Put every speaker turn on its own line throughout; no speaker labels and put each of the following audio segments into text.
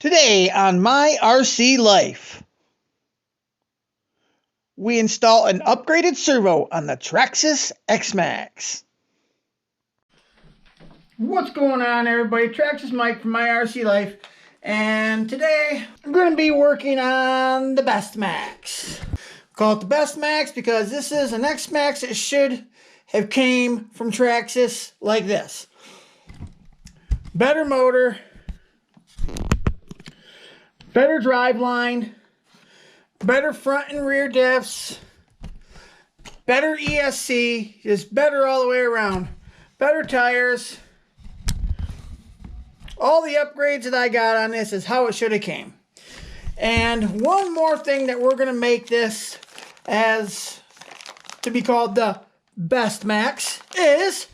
Today on My RC Life, we install an upgraded servo on the Traxxas X-Maxx. What's going on, everybody? Traxxas Mike from My RC Life, and today I'm going to be working on the Best Max. Call it the Best Max because this is an X-Maxx that should have came from Traxxas like this. Better motor, better drive line, better front and rear diffs, better ESC, just better all the way around. Better tires. All the upgrades that I got on this is how it should have came. And one more thing that we're going to make this as to be called the Best Max is,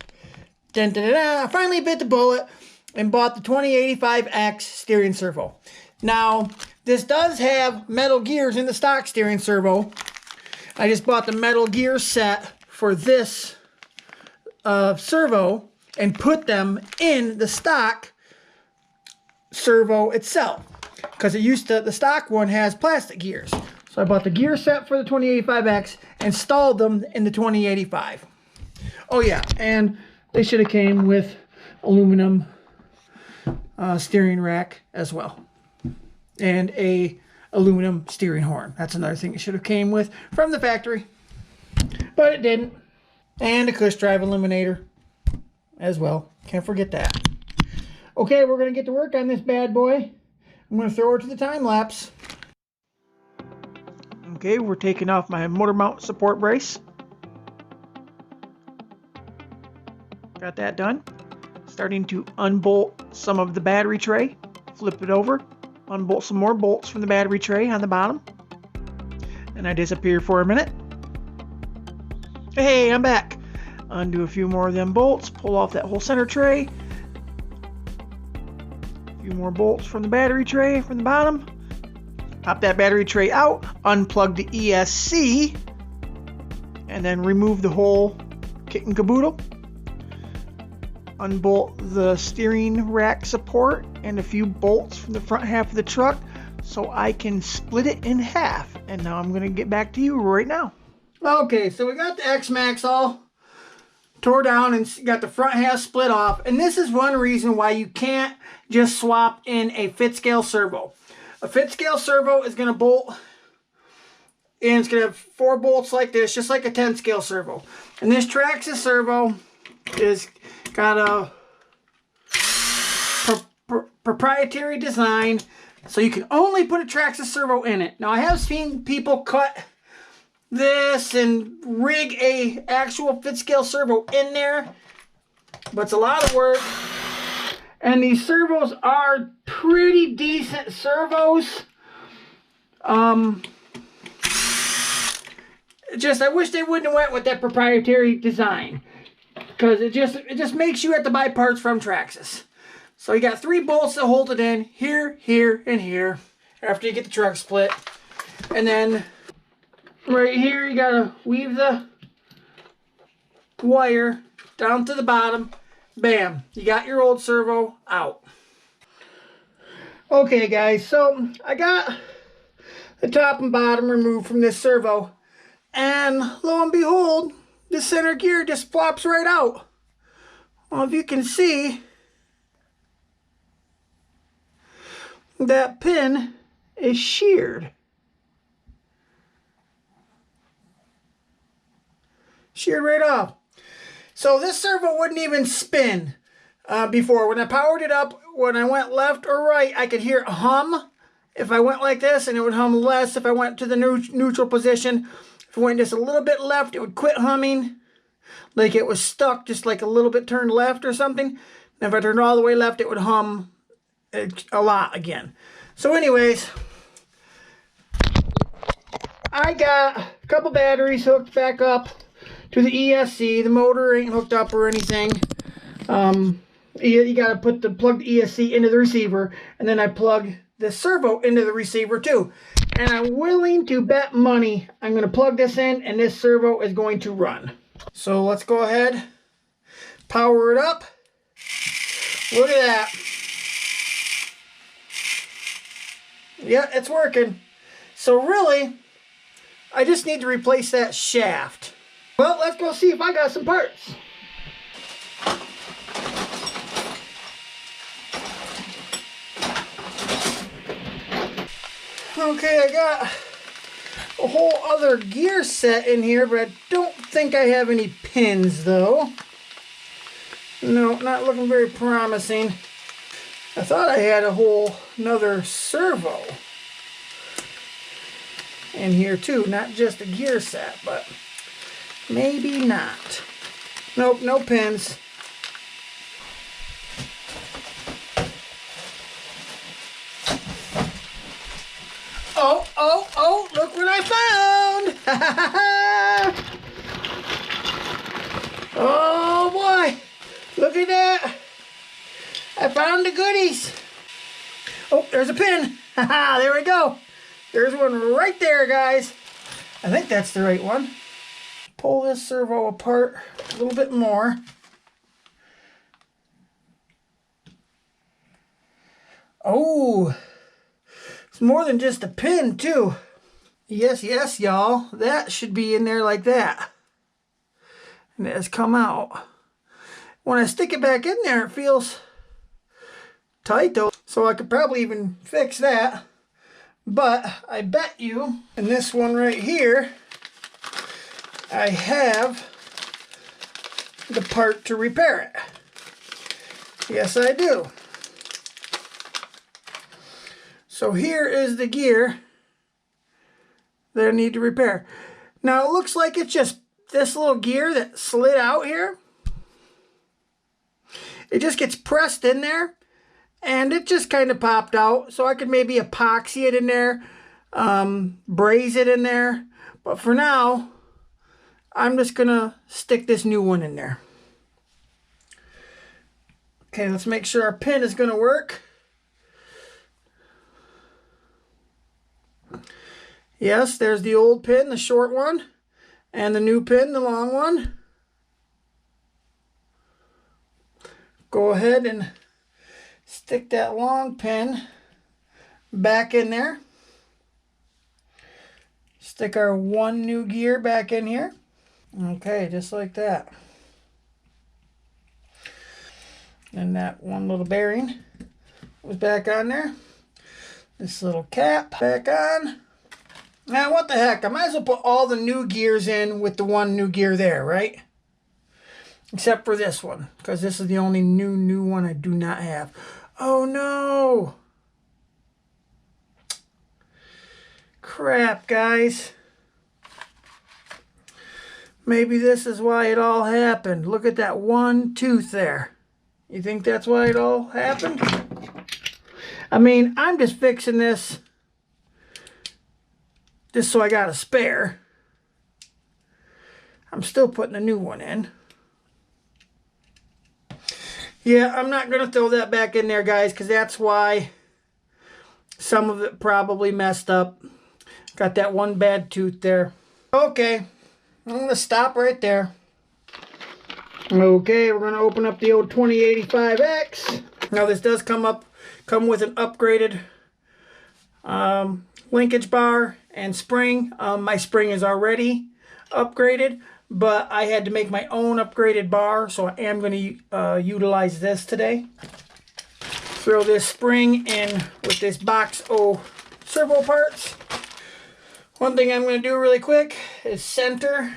I finally bit the bullet and bought the 2085X steering servo. Now, this does have metal gears in the stock steering servo. I just bought the metal gear set for this servo and put them in the stock servo itself, because the stock one has plastic gears. So I bought the gear set for the 2085X, installed them in the 2085. Oh yeah, and they should have came with aluminum steering rack as well, and a aluminum steering horn. That's another thing it should have came with from the factory, but it didn't. And a cush drive eliminator as well. Can't forget that. Okay, we're going to get to work on this bad boy. I'm going to throw it to the time lapse. Okay, we're taking off my motor mount support brace. Got that done. Starting to unbolt some of the battery tray. Flip it over. Unbolt some more bolts from the battery tray on the bottom. And I disappear for a minute. Hey, I'm back. Undo a few more of them bolts. Pull off that whole center tray. A few more bolts from the battery tray from the bottom. Pop that battery tray out. Unplug the ESC. And then remove the whole kit and caboodle. Unbolt the steering rack support and a few bolts from the front half of the truck so I can split it in half. And now I'm going to get back to you right now. Okay, so we got the X-Maxx all tore down and got the front half split off. And this is one reason why you can't just swap in a fit scale servo. A fit scale servo is going to bolt, and it's going to have 4 bolts like this, just like a 10 scale servo. And this Traxxas servo is got a proprietary design, so you can only put a Traxxas servo in it. Now, I have seen people cut this and rig a actual fit scale servo in there, but it's a lot of work. And these servos are pretty decent servos. I wish they wouldn't have went with that proprietary design, because it just makes you have to buy parts from Traxxas. So you got 3 bolts that hold it in, here, here, and here, after you get the truck split. And then right here you gotta weave the wire down to the bottom. Bam, you got your old servo out. Okay guys, so I got the top and bottom removed from this servo, and lo and behold, the center gear just flops right out. Well, if you can see, that pin is sheared. Sheared right off. So this servo wouldn't even spin before. When I powered it up, when I went left or right, I could hear it hum if I went like this, and it would hum less if I went to the neutral position. If I went just a little bit left, it would quit humming, like it was stuck, just like a little bit turned left or something. And if I turned all the way left, it would hum a lot again. So anyways, I got a couple batteries hooked back up to the ESC. The motor ain't hooked up or anything. You gotta plug the ESC into the receiver, and then I plug the servo into the receiver too. And I'm willing to bet money I'm going to plug this in and this servo is going to run. So let's go ahead, power it up. Look at that. Yeah, it's working. So really, I just need to replace that shaft. Well, let's go see if I got some parts. Okay, I got a whole other gear set in here, but I don't think I have any pins though. No, not looking very promising. I thought I had a whole another servo in here too, not just a gear set, but maybe not. Nope, no pins. Oh, look what I found! Oh boy, look at that. I found the goodies. Oh, there's a pin. There we go. There's one right there, guys. I think that's the right one. Pull this servo apart a little bit more. Oh, it's more than just a pin, too. Yes, y'all. That should be in there like that. And it has come out. When I stick it back in there, it feels tight, though. So I could probably even fix that. But I bet you, in this one right here, I have the part to repair it. Yes, I do. So here is the gear that I need to repair. Now it looks like it's just this little gear that slid out here. It just gets pressed in there and it just kind of popped out. So I could maybe epoxy it in there, braze it in there. But for now, I'm just gonna stick this new one in there. Okay, let's make sure our pin is gonna work. Yes, there's the old pin, the short one, and the new pin, the long one. Go ahead and stick that long pin back in there. Stick our one new gear back in here. Okay, just like that. And that one little bearing was back on there. This little cap back on. Now, what the heck? I might as well put all the new gears in with the one new gear there, right? Except for this one, because this is the only new one I do not have. Oh, no! Crap, guys. Maybe this is why it all happened. Look at that one tooth there. You think that's why it all happened? I mean, I'm just fixing this just so I got a spare. I'm still putting a new one in. Yeah, I'm not going to throw that back in there, guys, because that's why some of it probably messed up. Got that one bad tooth there. Okay, I'm going to stop right there. Okay, we're going to open up the old 2085X. Now, this does come with an upgraded linkage bar and spring. My spring is already upgraded, but I had to make my own upgraded bar, so I am going to utilize this today. Throw this spring in with this box of servo parts. One thing I'm going to do really quick is center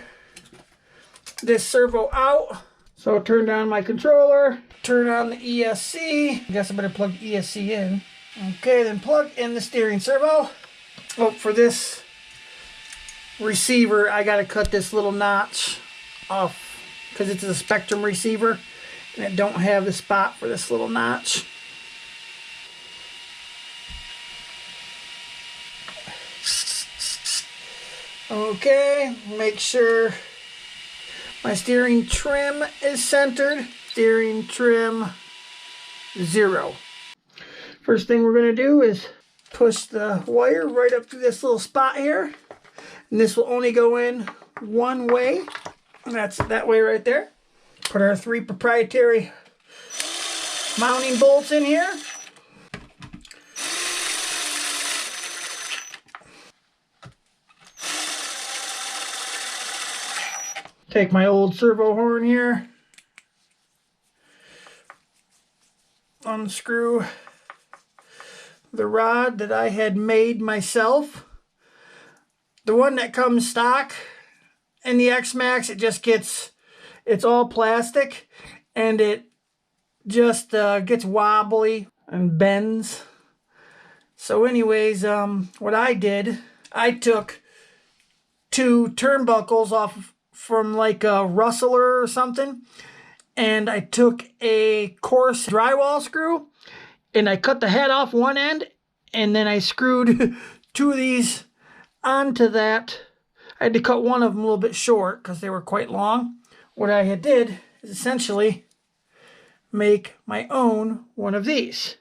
this servo out. So turn down my controller, turn on the ESC. I guess I better plug the ESC in. Okay, then plug in the steering servo. Oh, for this receiver, I got to cut this little notch off because it's a Spectrum receiver and it don't have the spot for this little notch. Okay, make sure my steering trim is centered. Steering trim 0. First thing we're going to do is push the wire right up to this little spot here. And this will only go in one way. And that's that way right there. Put our 3 proprietary mounting bolts in here. Take my old servo horn here, unscrew the rod that I had made myself. The one that comes stock in the X-Maxx, it's all plastic, and it just gets wobbly and bends. So anyways, what I did, I took 2 turnbuckles off from like a rustler or something, and I took a coarse drywall screw and I cut the head off one end, and then I screwed 2 of these onto that. I had to cut one of them a little bit short because they were quite long. What I had did is essentially make my own one of these.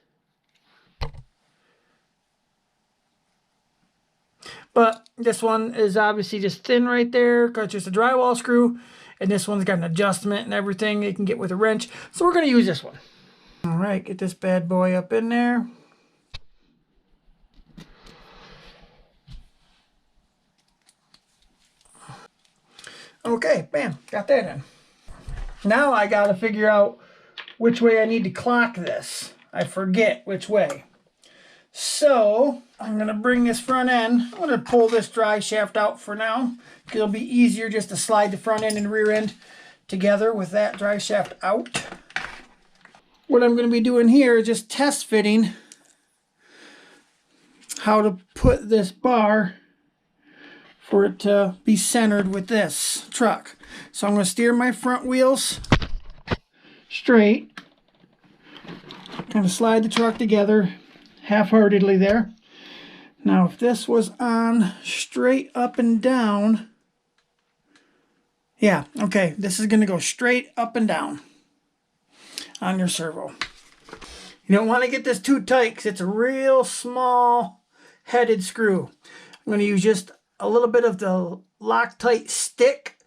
But this one is obviously just thin right there because it's just a drywall screw. And this one's got an adjustment and everything you can get with a wrench. So we're going to use this one. All right, get this bad boy up in there. Okay, bam, got that in. Now I got to figure out which way I need to clock this. I forget which way. So I'm going to bring this front end. I'm going to pull this dry shaft out for now. It'll be easier just to slide the front end and rear end together with that dry shaft out. What I'm going to be doing here is just test fitting how to put this bar for it to be centered with this truck. So I'm going to steer my front wheels straight. Kind of slide the truck together half-heartedly there. Now if this was on straight up and down, yeah, okay, this is going to go straight up and down on your servo. You don't want to get this too tight because it's a real small headed screw. I'm going to use just a little bit of the Loctite stick.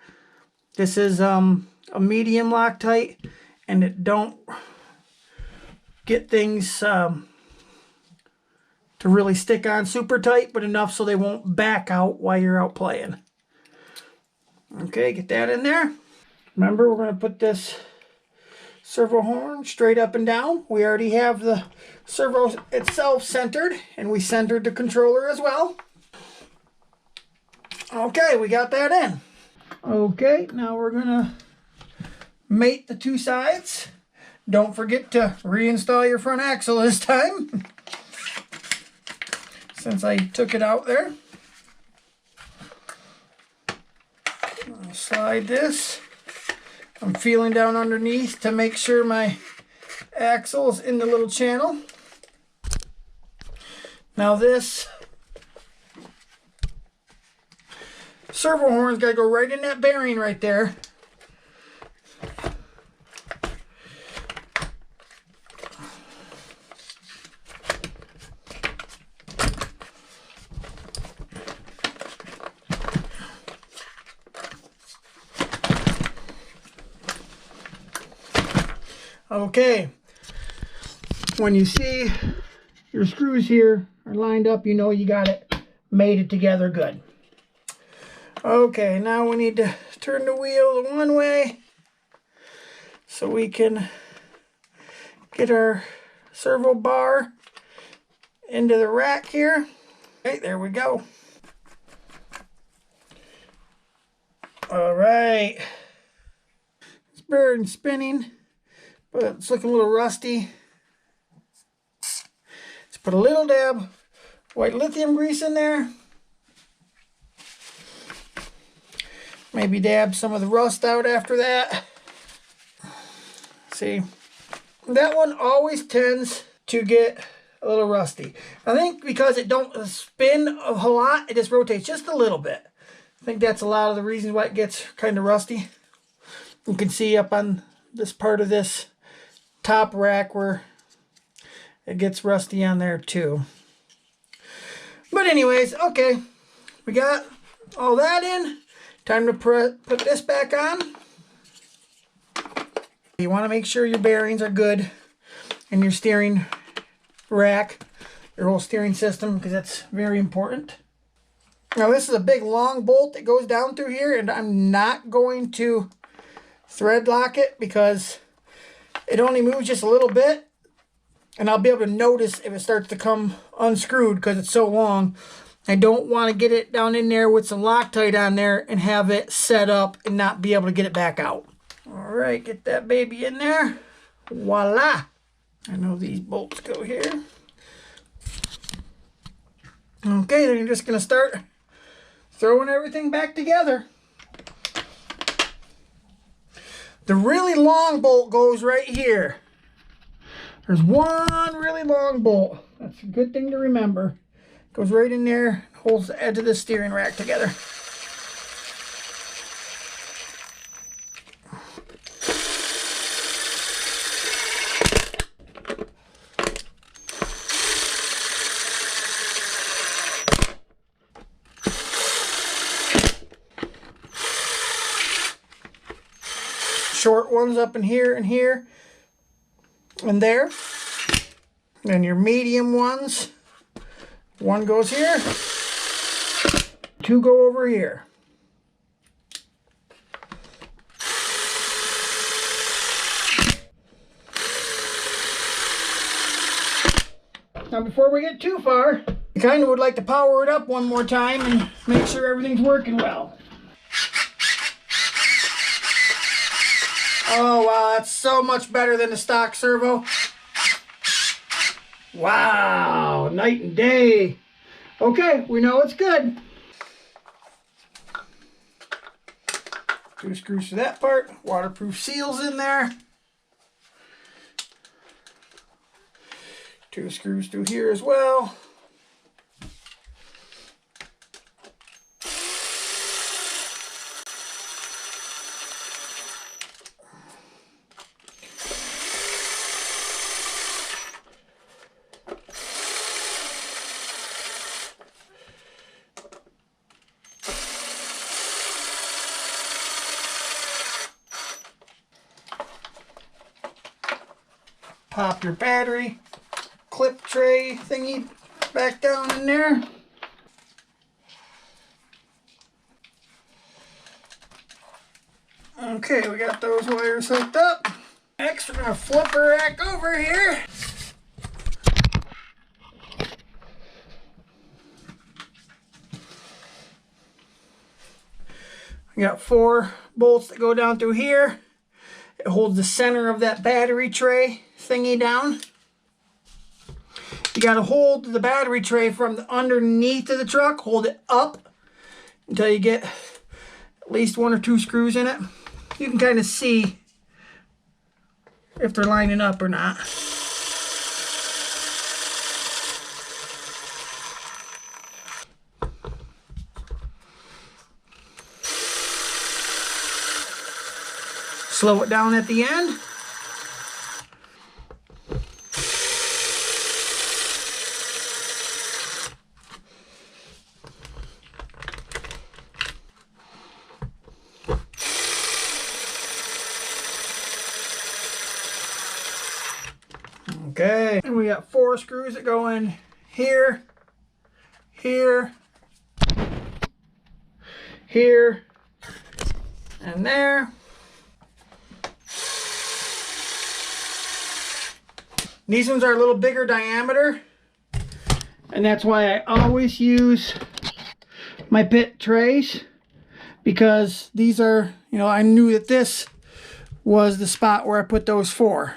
This is a medium Loctite, and it don't get things to really stick on super tight, but enough so they won't back out while you're out playing. Okay, get that in there. Remember, we're going to put this servo horn straight up and down. We already have the servo itself centered, and we centered the controller as well. Okay, we got that in. Okay, now we're going to mate the 2 sides. Don't forget to reinstall your front axle this time, since I took it out there. I'll slide this. I'm feeling down underneath to make sure my axle is in the little channel. Now this servo horn's got to go right in that bearing right there. Okay, when you see your screws here are lined up, you know you got it mated together good. Okay, now we need to turn the wheel one way so we can get our servo bar into the rack here. Okay, there we go. All right, it's bearing spinning, but it's looking a little rusty. Let's put a little dab white lithium grease in there. Maybe dab some of the rust out after that. See, that one always tends to get a little rusty. I think because it don't spin a whole lot, it just rotates just a little bit. I think that's a lot of the reasons why it gets kind of rusty. You can see up on this part of this top rack where it gets rusty on there too. But anyways, okay, we got all that in. Time to put this back on. You want to make sure your bearings are good in your steering rack, your whole steering system, because that's very important. Now this is a big long bolt that goes down through here, and I'm not going to thread lock it because it only moves just a little bit, and I'll be able to notice if it starts to come unscrewed because it's so long. I don't want to get it down in there with some Loctite on there and have it set up and not be able to get it back out. All right, get that baby in there. Voila. I know these bolts go here. Okay, then you're just going to start throwing everything back together. The really long bolt goes right here. There's one really long bolt. That's a good thing to remember. Goes right in there, holds the edge of the steering rack together. Short ones up in here and here and there. And your medium ones, one goes here, two go over here. Now before we get too far, I kind of would like to power it up one more time and make sure everything's working well. Oh wow, that's so much better than the stock servo. Wow, night and day. Okay, we know it's good. 2 screws to that part, waterproof seals in there. 2 screws through here as well. Pop your battery clip tray thingy back down in there. Okay, we got those wires hooked up. Next, we're gonna flip her rack over here. We got 4 bolts that go down through here. It holds the center of that battery tray thingy down. You got to hold the battery tray from the underneath of the truck. Hold it up until you get at least 1 or 2 screws in it. You can kind of see if they're lining up or not. Slow it down at the end. Okay, and we got 4 screws that go in here, here, here, and there. These ones are a little bigger diameter, and that's why I always use my pit trays, because these are, you know, I knew that this was the spot where I put those 4.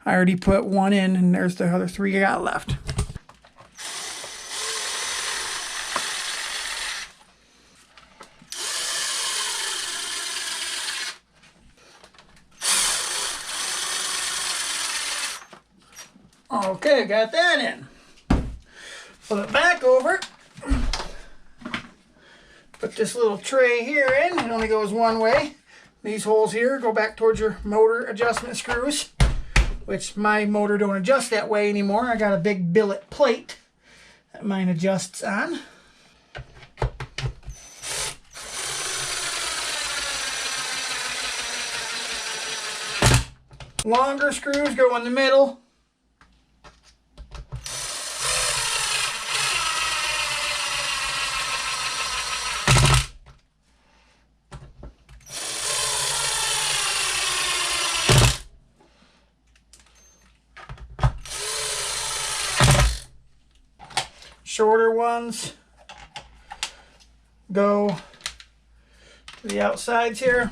I already put 1 in, and there's the other 3 I got left. Okay, got that in. Flip it back over. Put this little tray here in. It only goes one way. These holes here go back towards your motor adjustment screws, which my motor don't adjust that way anymore. I got a big billet plate that mine adjusts on. Longer screws go in the middle. shorter ones go to the outsides here.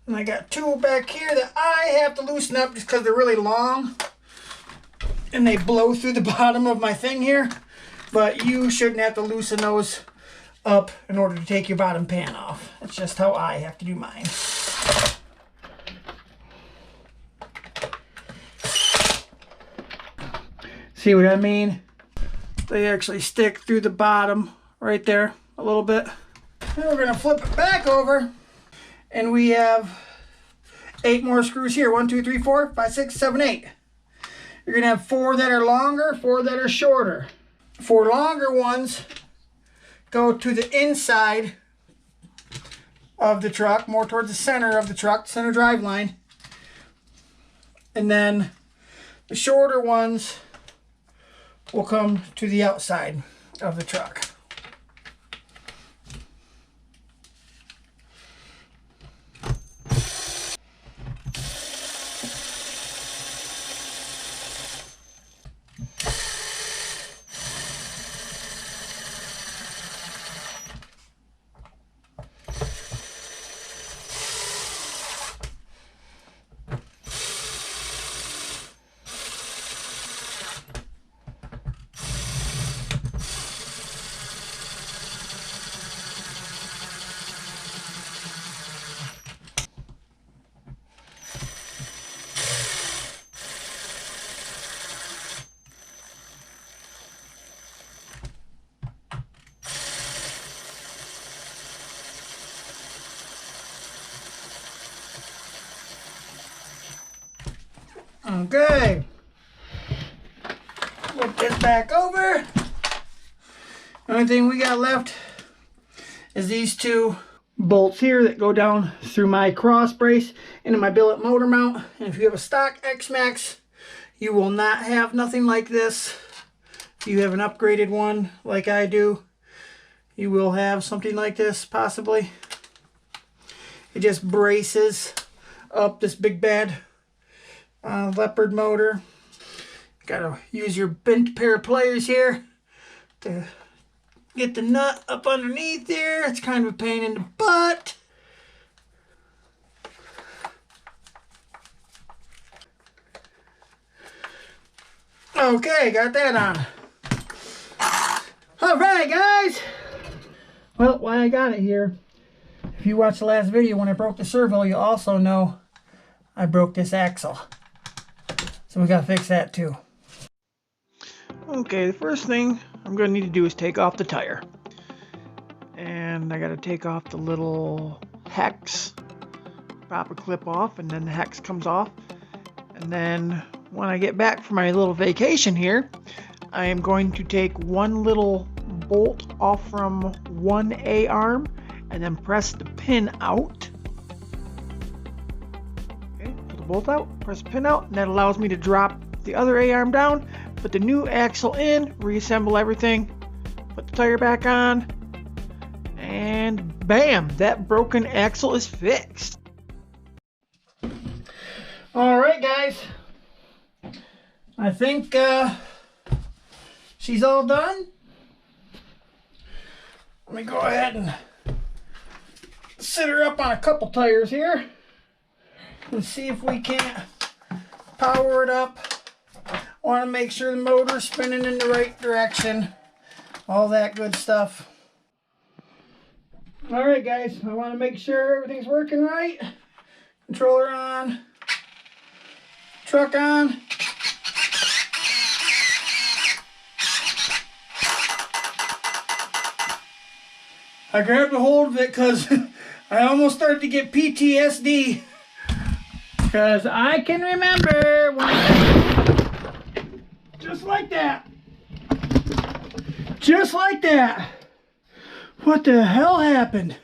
And I got two back here that I have to loosen up just because they're really long and they blow through the bottom of my thing here. But you shouldn't have to loosen those up in order to take your bottom pan off. That's just how I have to do mine. See what I mean? They actually stick through the bottom right there a little bit. Then we're going to flip it back over. And we have 8 more screws here. 1, 2, 3, 4, 5, 6, 7, 8. You're going to have 4 that are longer, 4 that are shorter. 4 longer ones go to the inside of the truck, more towards the center of the truck, center drive line. And then the shorter ones will come to the outside of the truck. Okay, flip this back over. The only thing we got left is these 2 bolts here that go down through my cross brace into my billet motor mount. And if you have a stock X-Maxx, you will not have nothing like this. If you have an upgraded one like I do, you will have something like this possibly. It just braces up this big bad leopard motor. Gotta use your bent pair of pliers here to get the nut up underneath there. It's kind of a pain in the butt. Okay, got that on. Alright guys, well, why I got it here, if you watched the last video when I broke the servo, you also know I broke this axle. So we gotta fix that too. Okay, the first thing I'm gonna need to do is take off the tire. And I gotta take off the little hex. Pop a clip off and then the hex comes off. And then when I get back from my little vacation here, I am going to take one little bolt off from one A-arm and then press the pin out. Bolt out, press the pin out, and that allows me to drop the other A-arm down, put the new axle in, reassemble everything, put the tire back on, and bam, that broken axle is fixed. Alright guys, I think she's all done. Let me go ahead and sit her up on a couple tires here. Let's see if we can't power it up. Want to make sure the motor's spinning in the right direction. All that good stuff. Alright guys, I want to make sure everything's working right. Controller on. Truck on. I grabbed a hold of it because I almost started to get PTSD. Because I can remember when just like that. Just like that. What the hell happened?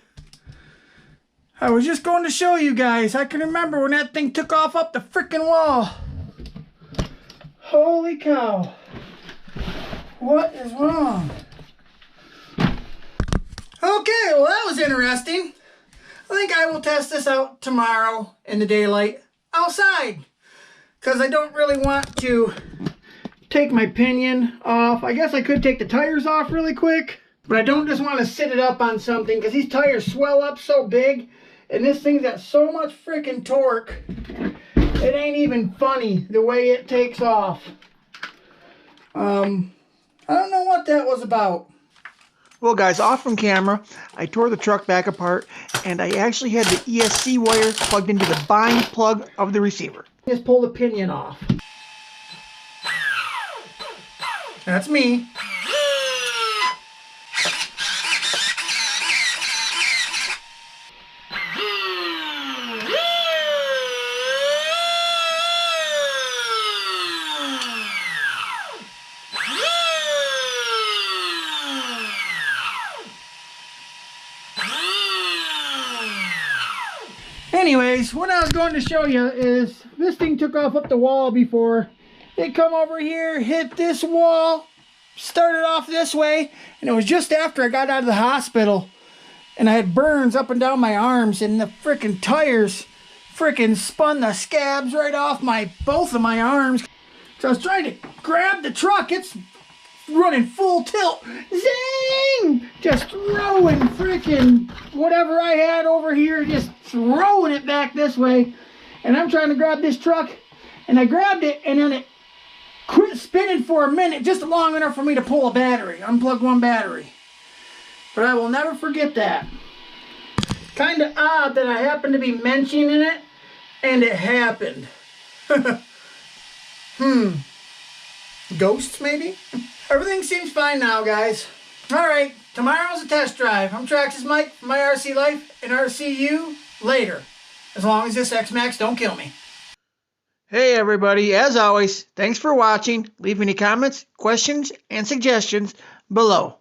I was just going to show you guys. I can remember when that thing took off up the freaking wall. Holy cow. What is wrong? well, that was interesting. I think I will test this out tomorrow in the daylight outside, because I don't really want to take my pinion off. I guess I could take the tires off really quick, but I don't just want to sit it up on something, because these tires swell up so big, and this thing's got so much freaking torque. It ain't even funny the way it takes off. I don't know what that was about. Well, guys, off from camera, I tore the truck back apart, and I actually had the ESC wires plugged into the bind plug of the receiver. Just pull the pinion off. That's me. Anyways, what I was going to show you is this thing took off up the wall before. It come over here, hit this wall, started off this way, and it was just after I got out of the hospital, and I had burns up and down my arms, and the freaking tires freaking spun the scabs right off both of my arms. So I was trying to grab the truck. It's running full tilt. Zing! Just throwing freaking whatever I had over here, just throwing it back this way. And I'm trying to grab this truck, and I grabbed it, and then it quit spinning for a minute, just long enough for me to pull a battery, unplug one battery. But I will never forget that. Kind of odd that I happened to be mentioning it, and it happened. Ghosts, maybe? Everything seems fine now, guys. Alright, tomorrow's a test drive. I'm Traxxas Mike from my RC Life, and RCU later. As long as this X-Maxx don't kill me. Hey everybody, as always, thanks for watching. Leave any comments, questions, and suggestions below.